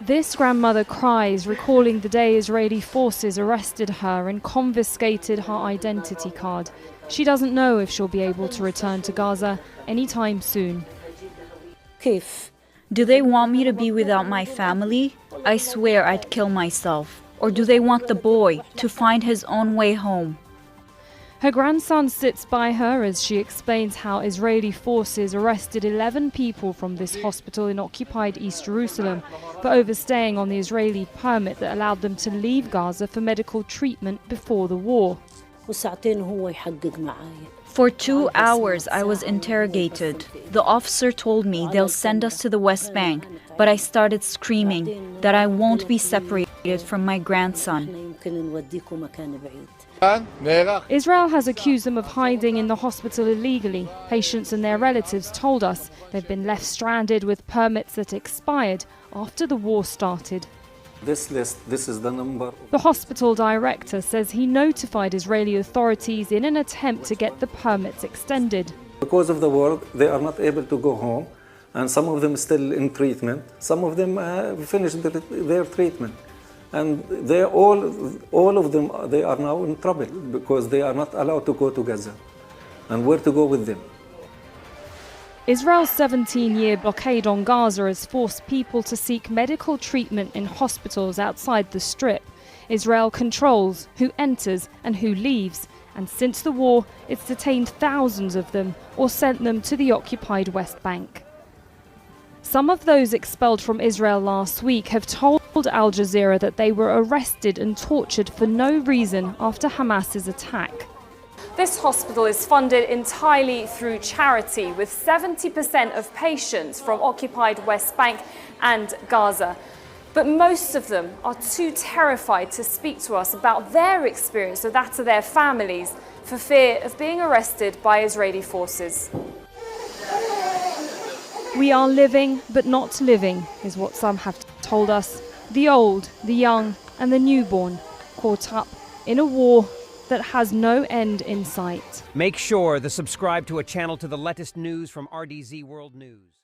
This grandmother cries, recalling the day Israeli forces arrested her and confiscated her identity card. She doesn't know if she'll be able to return to Gaza anytime soon. Do they want me to be without my family? I swear I'd kill myself. Or do they want the boy to find his own way home? Her grandson sits by her as she explains how Israeli forces arrested 11 people from this hospital in occupied East Jerusalem for overstaying on the Israeli permit that allowed them to leave Gaza for medical treatment before the war. For 2 hours I was interrogated. The officer told me they'll send us to the West Bank, but I started screaming that I won't be separated from my grandson. Israel has accused them of hiding in the hospital illegally. Patients and their relatives told us they've been left stranded with permits that expired after the war started. This is the number. The hospital director says he notified Israeli authorities in an attempt to get the permits extended. Because of the war, they are not able to go home, and some of them are still in treatment. Some of them finished their treatment. And they all of them, they are now in trouble because they are not allowed to go to Gaza. And where to go with them? Israel's 17-year blockade on Gaza has forced people to seek medical treatment in hospitals outside the Strip. Israel controls who enters and who leaves, and since the war, it's detained thousands of them or sent them to the occupied West Bank. Some of those expelled from Israel last week have told Al Jazeera that they were arrested and tortured for no reason after Hamas's attack. This hospital is funded entirely through charity, with 70% of patients from occupied West Bank and Gaza. But most of them are too terrified to speak to us about their experience or that of their families for fear of being arrested by Israeli forces. We are living but not living, is what some have told us. The old, the young and the newborn caught up in a war that has no end in sight. Make sure to subscribe to a channel to the latest news from RDZ World News.